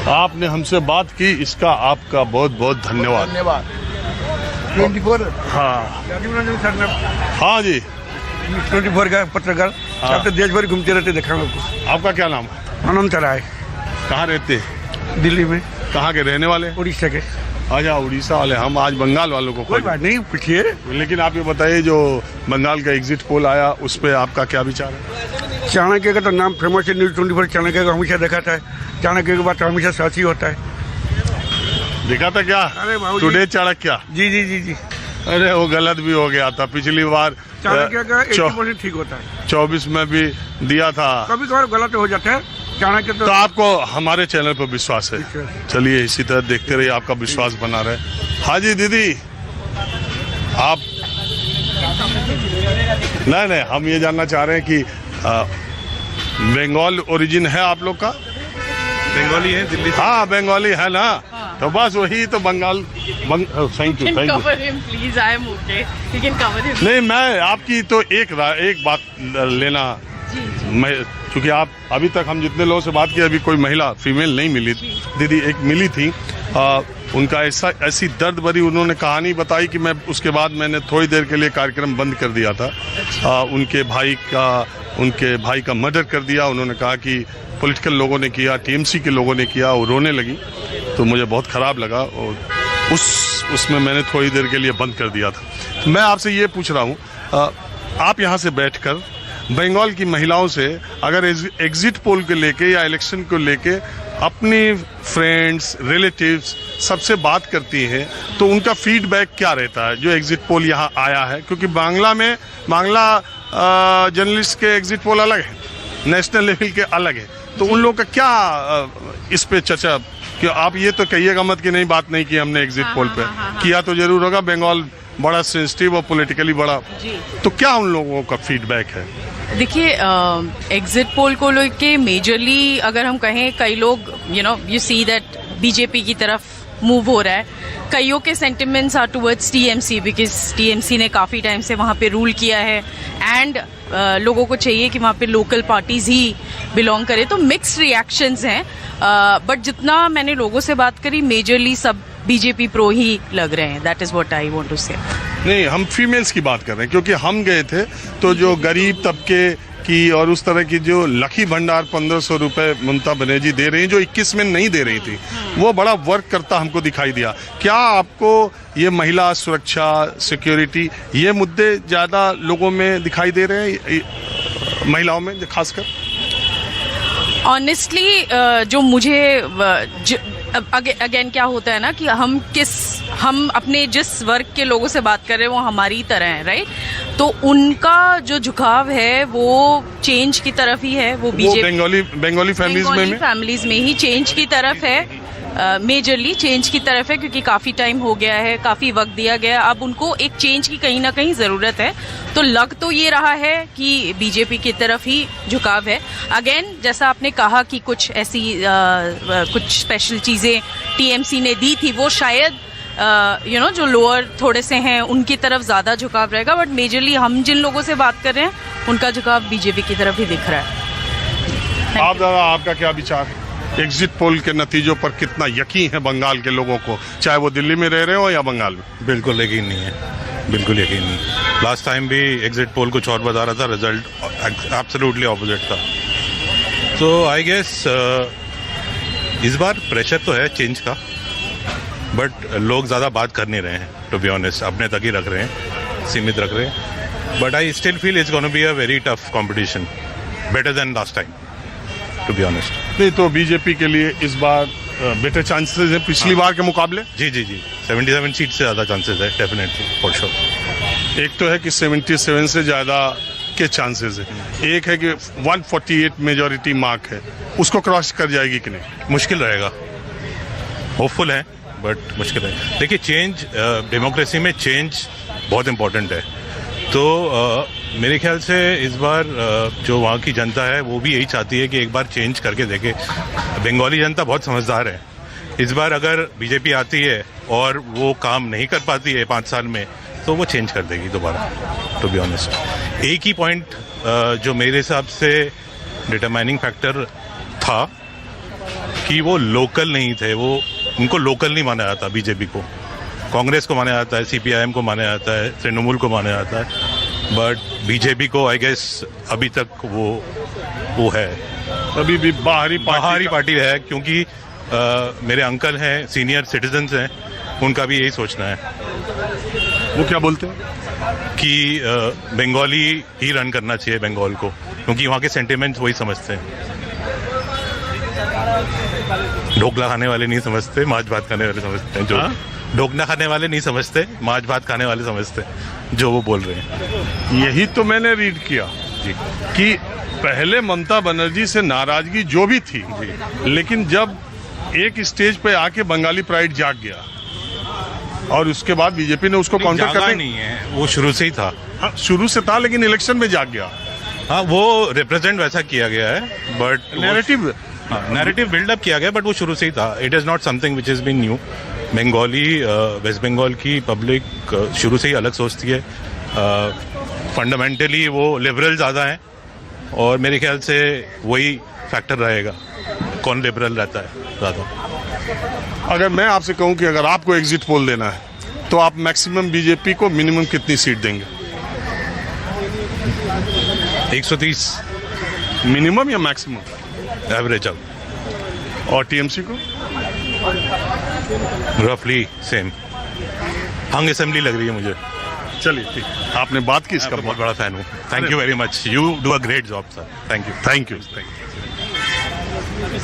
आपने हमसे बात की, इसका आपका बहुत बहुत धन्यवाद। 24 हाँ हाँ जी, 24 का पत्रकार, आप तो देश भर घूमते रहते, देखा आपको। आपका क्या नाम? अनंत राय, कहाँ रहते? दिल्ली में। कहाँ के रहने वाले? उड़ीसा के। अच्छा, उड़ीसा वाले। हम आज बंगाल वालों को कोई बात नहीं, पूछिए। लेकिन आप ये बताइए, जो बंगाल का एग्जिट पोल आया उस पर आपका क्या विचार है? चाणक्य का तो नाम फेमस है, न्यूज़ 24 चाणक्य का हमेशा देखा था। चाणक्य की बात हमेशा सच ही होता है। देखा था क्या? अरे बाबू जी। टुडे चाणक्य। जी जी जी जी। अरे वो गलत भी हो गया था पिछली बार। चाणक्य का 80% ठीक होता है। 24 में भी दिया था। कभी कभार गलत हो जाता है। चाणक्य तो आपको हमारे चैनल पर विश्वास है? चलिए इसी तरह देखते रहिए, आपका विश्वास बना रहे। हाँ जी दीदी, आप नहीं, हम ये जानना चाह रहे हैं कि बंगाल ओरिजिन है आप लोग का? बंगाली है, दिल्ली से। हाँ बंगाली है ना। तो बस वही तो Bengal. Thank you thank you. नहीं, मैं आपकी तो एक बात लेना। मैं क्योंकि आप अभी तक हम जितने लोगों से बात की, अभी कोई महिला फीमेल नहीं मिली। दीदी एक मिली थी, उनका ऐसी दर्द भरी उन्होंने कहानी बताई कि मैं उसके बाद मैंने थोड़ी देर के लिए कार्यक्रम बंद कर दिया था। उनके भाई का मर्डर कर दिया। उन्होंने कहा कि पॉलिटिकल लोगों ने किया, टीएमसी के लोगों ने किया। वो रोने लगी तो मुझे बहुत ख़राब लगा और उसमें मैंने थोड़ी देर के लिए बंद कर दिया था। मैं आपसे ये पूछ रहा हूँ, आप यहाँ से बैठकर बंगाल की महिलाओं से अगर एग्जिट पोल को लेके या इलेक्शन को लेके अपनी फ्रेंड्स, रिलेटिव्स सबसे बात करती हैं, तो उनका फीडबैक क्या रहता है जो एग्जिट पोल यहाँ आया है? क्योंकि बांग्ला जर्नलिस्ट के एग्जिट पोल अलग है, नेशनल लेवल के अलग है। तो उन लोगों का क्या इस पे चर्चा? कि आप ये तो कहिएगा मत कि नहीं, बात नहीं की हमने एग्जिट पोल पे। किया तो जरूर होगा, बंगाल बड़ा सेंसिटिव और पॉलिटिकली बड़ा। तो क्या उन लोगों का फीडबैक है? देखिए, एग्जिट पोल को लेके मेजरली अगर हम कहें, कई लोग यू सी दैट बीजेपी की तरफ मूव हो रहा है। कईयों के sentiments are towards TMC, because TMC ने काफ़ी टाइम से वहाँ पे रूल किया है एंड लोगों को चाहिए कि वहाँ पे लोकल पार्टीज ही बिलोंग करें। तो मिक्स्ड रिएक्शंस हैं, बट जितना मैंने लोगों से बात करी, मेजरली सब बीजेपी प्रो ही लग रहे हैं। That is what I want to say. नहीं, हम फीमेल्स की बात कर रहे हैं, क्योंकि हम गए थे तो जो गरीब तबके की और उस तरह की जो लकी भंडार 1500 रुपए ममता बनर्जी दे रही, जो 21 में नहीं दे रही थी, वो बड़ा वर्क करता हमको दिखाई दिया। क्या आपको ये महिला सुरक्षा, सिक्योरिटी, ये मुद्दे ज़्यादा लोगों में दिखाई दे रहे हैं, महिलाओं में खासकर? ऑनेस्टली जो मुझे अगेन क्या होता है ना कि हम अपने जिस वर्ग के लोगों से बात कर रहे हैं वो हमारी तरह है, राइट? तो उनका जो झुकाव है वो चेंज की तरफ ही है। वो बीजेपी बंगाली फैमिलीज में ही चेंज की तरफ है, मेजरली चेंज की तरफ है, क्योंकि काफ़ी टाइम हो गया है, काफ़ी वक्त दिया गया। अब उनको एक चेंज की कहीं ना कहीं ज़रूरत है। तो लग तो ये रहा है कि बीजेपी की तरफ ही झुकाव है। अगेन, जैसा आपने कहा कि कुछ ऐसी कुछ स्पेशल चीज़ें टीएमसी ने दी थी, वो शायद जो लोअर थोड़े से हैं उनकी तरफ ज़्यादा झुकाव रहेगा। बट मेजरली हम जिन लोगों से बात कर रहे हैं उनका झुकाव बीजेपी की तरफ ही दिख रहा है। आप दादा, आपका क्या विचार है? एग्जिट पोल के नतीजों पर कितना यकीन है बंगाल के लोगों को, चाहे वो दिल्ली में रह रहे हो या बंगाल में? बिल्कुल यकीन नहीं है, बिल्कुल यकीन नहीं। लास्ट टाइम भी एग्जिट पोल कुछ और बता रहा था, रिजल्ट एब्सोल्युटली ऑपोजिट था। तो आई गेस इस बार प्रेशर तो है चेंज का, बट लोग ज़्यादा बात कर नहीं रहे हैं, टू बी ऑनेस्ट। अपने तक ही रख रहे हैं, सीमित रख रहे हैं। But I still feel it's gonna be a very tough competition, better than last time, to be honest. नहीं, तो बीजेपी के लिए इस बार बेटर चांसेस है पिछली बार के मुकाबले? जी 77 सीट से ज़्यादा चांसेस है, डेफिनेटली, फॉर श्योर। एक तो है कि 77 से ज़्यादा के चांसेस है, एक है कि 148 मेजॉरिटी मार्क है, उसको क्रॉस कर जाएगी कि नहीं? मुश्किल रहेगा, होपफुल है बट मुश्किल है। देखिए, चेंज, डेमोक्रेसी में चेंज बहुत इम्पोर्टेंट है। तो मेरे ख्याल से इस बार जो वहाँ की जनता है वो भी यही चाहती है कि एक बार चेंज करके देखे। बंगाली जनता बहुत समझदार है। इस बार अगर बीजेपी आती है और वो काम नहीं कर पाती है 5 साल में, तो वो चेंज कर देगी दोबारा, टू बी ऑनेस्ट। एक ही पॉइंट जो मेरे हिसाब से डिटरमाइनिंग फैक्टर था कि वो लोकल नहीं थे, वो उनको लोकल नहीं माना जाता। बीजेपी को, कांग्रेस को माना जाता है, CPIM को माना जाता है, तृणमूल को माना जाता है, बट बीजेपी को आई गेस अभी तक वो है, अभी भी बाहरी पार्टी है, क्योंकि मेरे अंकल हैं, सीनियर सिटीजन्स हैं, उनका भी यही सोचना है वो क्या बोलते हैं कि बंगाली ही रन करना चाहिए बंगाल को, क्योंकि वहाँ के सेंटिमेंट्स वही समझते हैं। ढोकला खाने वाले नहीं समझते, माछ भात खाने वाले समझते हैं। जो ढोकला खाने वाले नहीं समझते, माछ भात खाने वाले समझते हैं, जो वो बोल रहे हैं। यही तो मैंने रीड किया जी कि पहले ममता बनर्जी से नाराजगी जो भी थी, लेकिन जब एक स्टेज पे आके बंगाली प्राइड जाग गया और उसके बाद बीजेपी ने उसको काउंटर जागा करने नहीं है, वो शुरू से ही था। हाँ, शुरू से था, लेकिन इलेक्शन में जाग गया। हाँ, वो रिप्रेजेंट वैसा किया गया है, बट नैरेटिव बिल्डअप किया गया, बट वो शुरू से ही था। It is not something which is been new. Bengali, West Bengal की पब्लिक शुरू से ही अलग सोचती है। फंडामेंटली वो लिबरल ज़्यादा हैं, और मेरे ख्याल से वही फैक्टर रहेगा, कौन लिबरल रहता है ज़्यादा। अगर मैं आपसे कहूं कि अगर आपको एग्जिट पोल देना है तो आप मैक्सिमम बीजेपी को मिनिमम कितनी सीट देंगे? 130 मिनिमम या मैक्सिमम? एवरेज अब, और टीएमसी को? रफली सेम। हंग असेंबली लग रही है मुझे। चलिए ठीक, आपने बात की, इसका बहुत बड़ा फैन हूँ। Thank you very much, you do a great job sir. Thank you. Thank you.